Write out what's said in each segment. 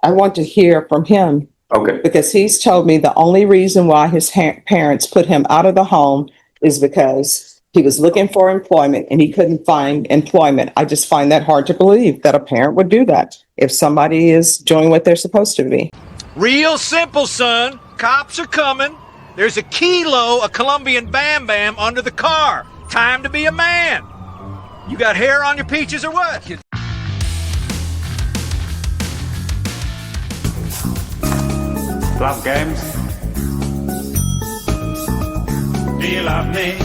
I want to hear from him. Okay. Because he's told me the only reason why his parents put him out of the home is because he was looking for employment and he couldn't find employment. I just find that hard to believe that a parent would do that if somebody is doing what they're supposed to be. Real simple, son. Cops are coming. There's a kilo of Colombian Bam Bam under the car. Time to be a man. You got hair on your peaches or what? Love games. Do you love me?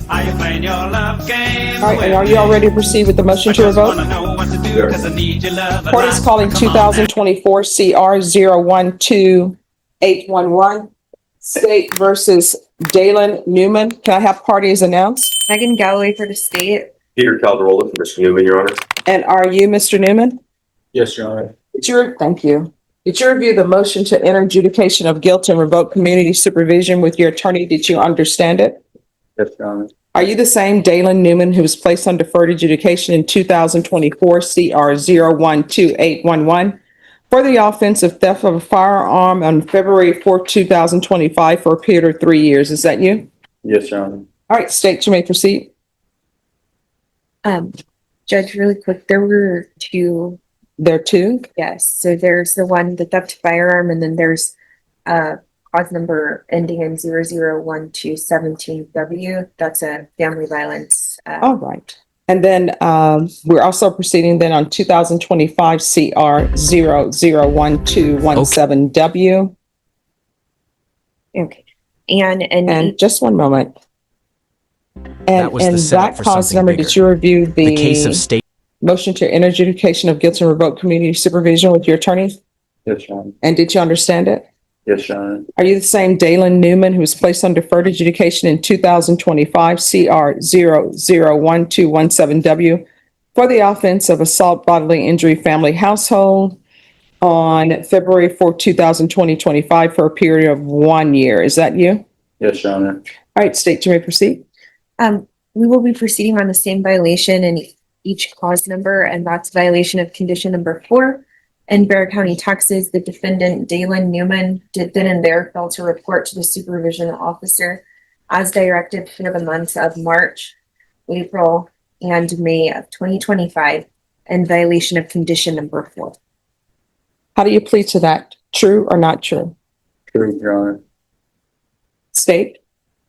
Are you playing your love game? All right, and are you all ready to proceed with the motion to a vote? Court is calling 2024 CR 012811, State versus Dalen Newman. Can I have parties announced? Megan Galloway for the state. Peter Calderola for Mr. Newman, Your Honor. And are you Mr. Newman? Yes, Your Honor. Thank you. Did you review the motion to enter adjudication of guilt and revoke community supervision with your attorney? Did you understand it? Yes, Your Honor. Are you the same Dalen Newman who was placed on deferred adjudication in 2024 CR 012811 for the offense of theft of a firearm on February 4th, 2025 for a period of 3 years? Is that you? Yes, Your Honor. All right, state, you may proceed. Judge, really quick, there were two. There too? Yes, so there's the one, the theft firearm, and then there's cause number ending in 001217W. That's a family violence. All right. And then we're also proceeding then on 2025 CR 001217W. Okay. And just one moment. And was the in setup that for cause something number, bigger. did you review The case of state. motion to enter adjudication of guilt and revoke community supervision with your attorney? Yes, Your Honor. And did you understand it? Yes, Your Honor. Are you the same Dalen Newman who was placed on deferred adjudication in 2025 CR 001217W for the offense of assault, bodily injury, family household on February 4th, 2025 for a period of 1 year? Is that you? Yes, Your Honor. All right, state, you may proceed. we will be proceeding on the same violation in each cause number, and that's violation of condition number 4. In Bexar County, Texas, the defendant, Dalen Newman, did then and there fail to report to the supervision officer as directed for the months of March, April, and May of 2025 in violation of condition number 4. How do you plead to that? True or not true? True, Your Honor. State,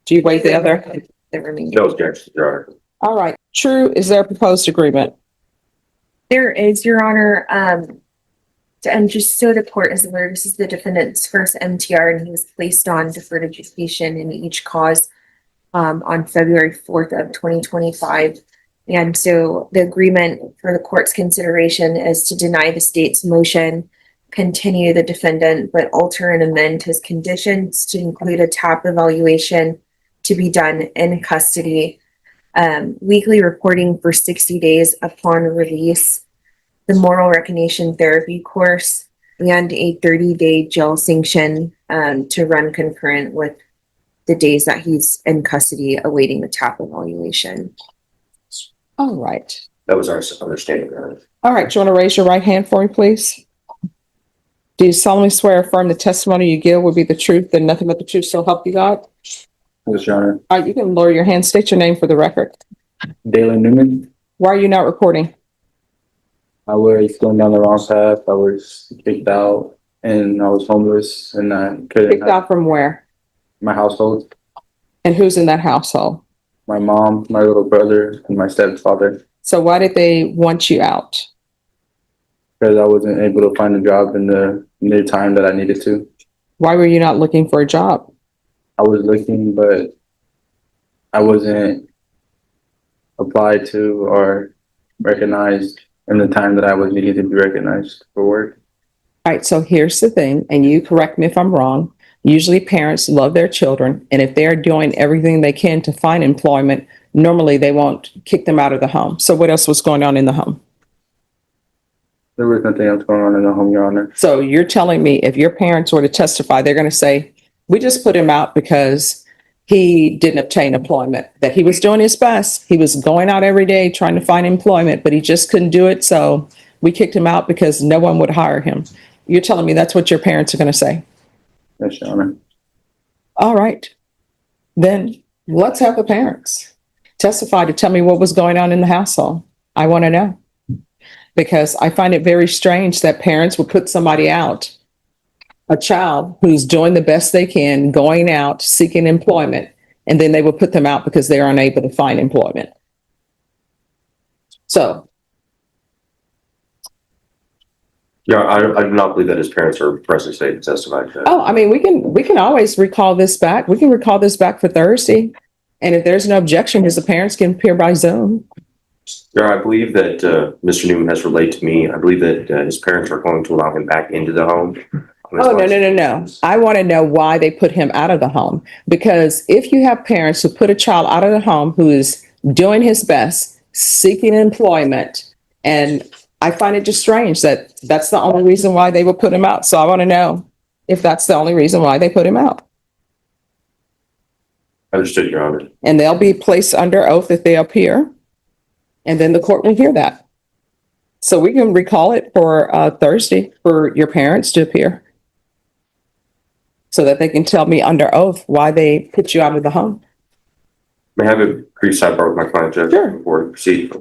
do you waive the other? The remaining. No objection, Your Honor. All right, true. Is there a proposed agreement? There is, Your Honor, and just so the court is aware, this is the defendant's first MTR, and he was placed on deferred adjudication in each cause on February 4th of 2025. And so the agreement for the court's consideration is to deny the state's motion, continue the defendant, but alter and amend his conditions to include a TAP evaluation to be done in custody, weekly reporting for 60 days upon release, the moral recognition therapy course, and a 30-day jail sanction to run concurrent with the days that he's in custody awaiting the TAP evaluation. All right. That was our understanding, Your Honor. All right, do you want to raise your right hand for me, please? Do you solemnly swear or affirm the testimony you give will be the truth and nothing but the truth, so help you God? Yes, Your Honor. All right, you can lower your hand. State your name for the record. Dalen Newman. Why are you not recording? I was going down the wrong path. I was kicked out and I was homeless and I couldn't Kicked have out from where? my household. And who's in that household? My mom, my little brother, and my stepfather. So why did they want you out? Because I wasn't able to find a job in the near time that I needed to. Why were you not looking for a job? I was looking, but I wasn't applied to or recognized in the time that I was needing to be recognized for work. All right, so here's the thing, and you correct me if I'm wrong. Usually parents love their children, and if they're doing everything they can to find employment, normally they won't kick them out of the home. So what else was going on in the home? There was nothing else going on in the home, Your Honor. So you're telling me if your parents were to testify, they're going to say, we just put him out because he didn't obtain employment, that he was doing his best. He was going out every day trying to find employment, but he just couldn't do it. So we kicked him out because no one would hire him. You're telling me that's what your parents are going to say? Yes, Your Honor. All right. Then let's have the parents testify to tell me what was going on in the household. I want to know. Because I find it very strange that parents would put somebody out, a child who's doing the best they can, going out, seeking employment, and then they would put them out because they're unable to find employment. So, Yeah, I do not believe that his parents are present today to testify to that. oh, I mean, we can always recall this back. We can recall this back for Thursday. And if there's no objection, his parents can appear by Zoom. Yeah, I believe that Mr. Newman has relayed to me. I believe that his parents are going to allow him back into the home. Oh, no. I want to know why they put him out of the home. Because if you have parents who put a child out of the home who is doing his best, seeking employment, and I find it just strange that that's the only reason why they would put him out. So I want to know if that's the only reason why they put him out. Understood, Your Honor. And they'll be placed under oath if they appear. And then the court will hear that. So we can recall it for Thursday for your parents to appear. So that they can tell me under oath why they put you out of the home. May I have a brief sidebar with my client, Judge? Sure. Before we proceed?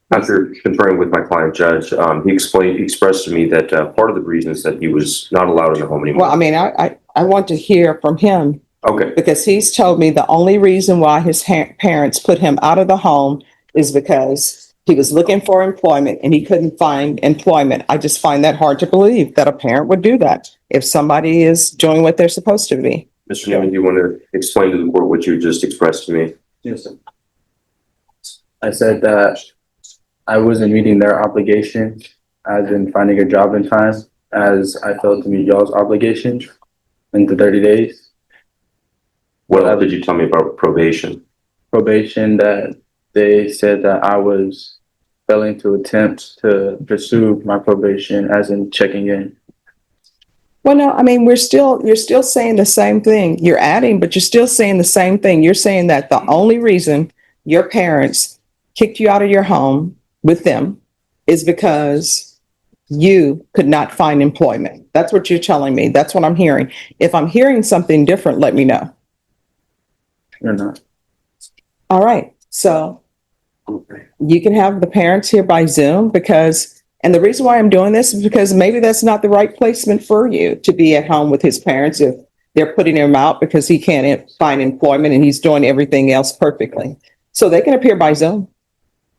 After conferring with my client, Judge, he expressed to me that part of the reason is that he was not allowed in the home anymore. Well, I mean, I want to hear from him Okay, because he's told me the only reason why his parents put him out of the home is because he was looking for employment and he couldn't find employment. I just find that hard to believe that a parent would do that if somebody is doing what they're supposed to be. Mr. Newman, do you want to explain to the court what you just expressed to me? Yes, sir. I said that I wasn't meeting their obligation as in finding a job in time, as I failed to meet y'all's obligation in the 30 days. What else did you tell me about probation? Probation, that they said that I was failing to attempt to pursue my probation as in checking in. Well, no, I mean, you're still saying the same thing. You're adding, but you're still saying the same thing. You're saying that the only reason your parents kicked you out of your home with them is because you could not find employment. That's what you're telling me. That's what I'm hearing. If I'm hearing something different, let me know. You're not. All right. So you can have the parents here by Zoom and the reason why I'm doing this is because maybe that's not the right placement for you to be at home with his parents if they're putting him out because he can't find employment and he's doing everything else perfectly. So they can appear by Zoom.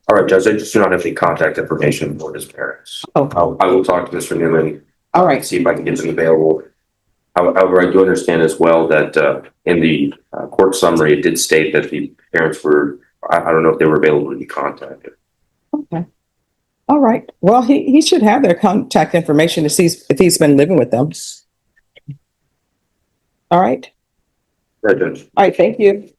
All right, Judge, I just do not have any contact information for his parents. Oh, I will talk to Mr. Newman all and right. see if I can get them available. However, I do understand as well that in the court summary, it did state that the parents were, I don't know if they were available to be contacted. Okay. All right. Well, he should have their contact information to see if he's been living with them. All right. Right, Judge. All right. Thank you.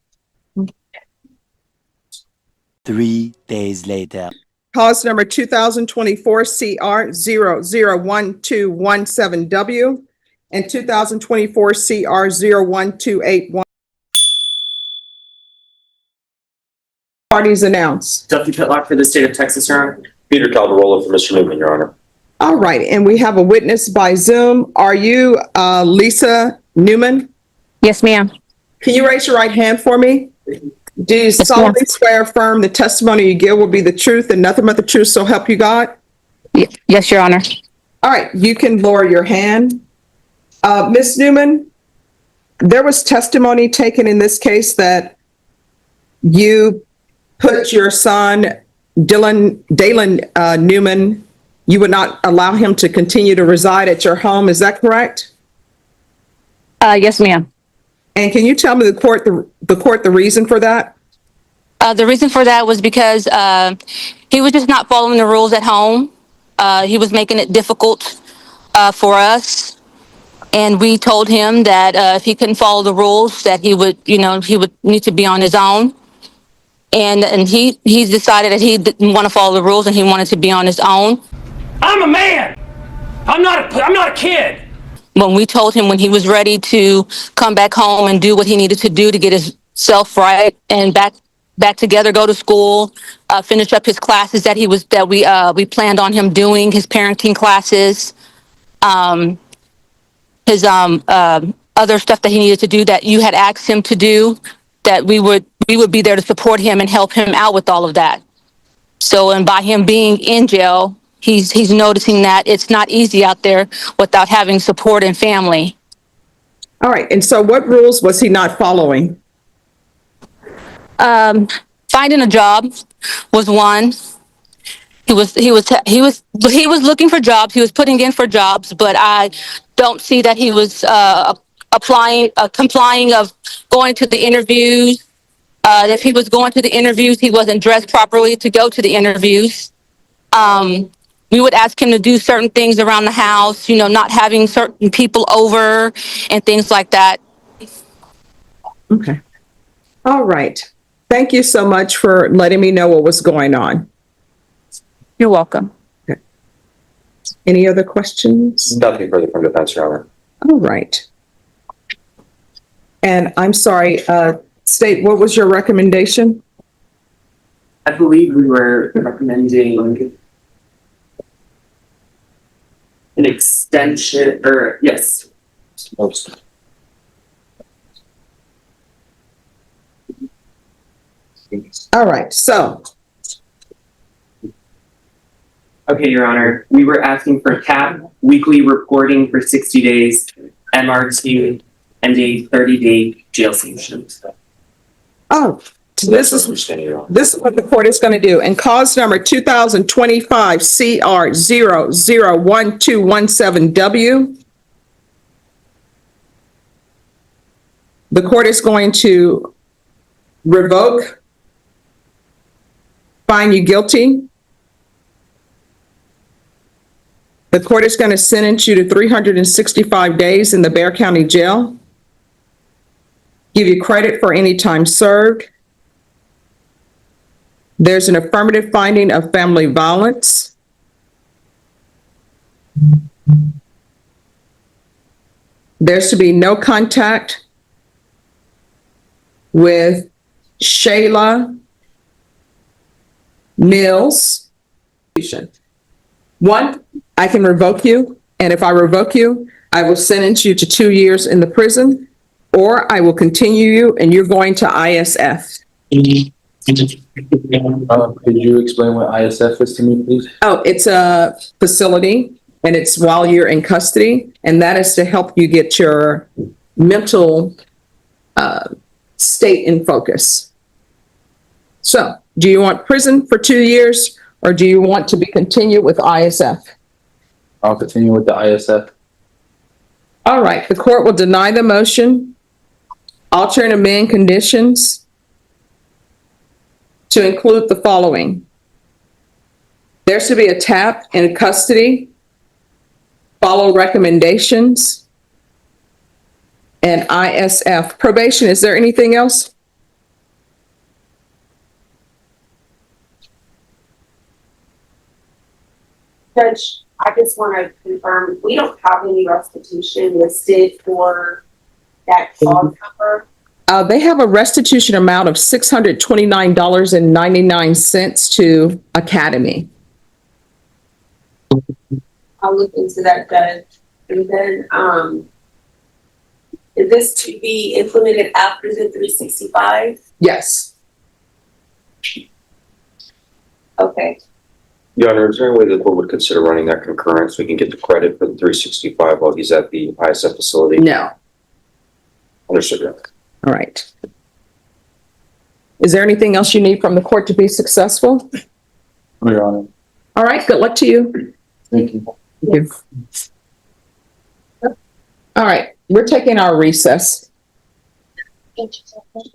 3 days later. Cause number 2024 CR 001217W and 2024 CR 01281. Parties announced. Duffy Pitlock for the state of Texas, Your Honor. Peter Calderola for Mr. Newman, Your Honor. All right. And we have a witness by Zoom. Are you Lisa Newman? Yes, ma'am. Can you raise your right hand for me? Do you solemnly swear affirm the testimony you give will be the truth and nothing but the truth, so help you God? Yes, Your Honor. All right, you can lower your hand. Ms. Newman, there was testimony taken in this case that you put your son, Dalen Newman, you would not allow him to continue to reside at your home. Is that correct? Yes, ma'am. And can you tell me the court the reason for that? The reason for that was because he was just not following the rules at home. He was making it difficult for us. And we told him that if he couldn't follow the rules, that he would need to be on his own. And he's decided that he didn't want to follow the rules and he wanted to be on his own. I'm a man. I'm not a kid. When we told him when he was ready to come back home and do what he needed to do to get himself right and back back together, go to school, finish up his classes that we planned on him doing, his parenting classes, his other stuff that he needed to do that you had asked him to do, that we would be there to support him and help him out with all of that. So, and by him being in jail, he's noticing that it's not easy out there without having support and family. All right. And so what rules was he not following? Finding a job was one. He was looking for jobs. He was putting in for jobs, but I don't see that he was complying of going to the interviews. If he was going to the interviews, he wasn't dressed properly to go to the interviews. We would ask him to do certain things around the house, not having certain people over and things like that. Okay. All right. Thank you so much for letting me know what was going on. You're welcome. Any other questions? Nothing further from defense, Your Honor. All right. And I'm sorry, State, what was your recommendation? I believe we were recommending an extension, or yes. All right. So, Okay, Your Honor, we were asking for CAP, weekly reporting for 60 days, MRT, and a 30-day jail sanction. oh, this is what the court is going to do. And cause number 2025 CR 001217W. The court is going to revoke, find you guilty. The court is going to sentence you to 365 days in the Bexar County Jail. Give you credit for any time served. There's an affirmative finding of family violence. There's to be no contact with Shayla Mills. One, I can revoke you, and if I revoke you, I will sentence you to 2 years in the prison, or I will continue you and you're going to ISF. Could you explain what ISF is to me, please? Oh, it's a facility and it's while you're in custody, and that is to help you get your mental state in focus. So, do you want prison for 2 years, or do you want to be continued with ISF? I'll continue with the ISF. All right, the court will deny the motion, alter and amend conditions to include the following. There should be a TAP in custody, follow recommendations, and ISF. Probation, is there anything else? Judge, I just want to confirm, we don't have any restitution listed for that clause number. They have a restitution amount of $629.99 to Academy. I'll look into that, Judge. And then, is this to be implemented after the 365? Yes. Okay. Your Honor, is there any way the court would consider running that concurrent so we can get the credit for the 365 while he's at the ISF facility? No. Understood, Your Honor. All right. Is there anything else you need from the court to be successful? No, Your Honor. All right, good luck to you. Thank you. Thank you. All right, we're taking our recess. Thank you.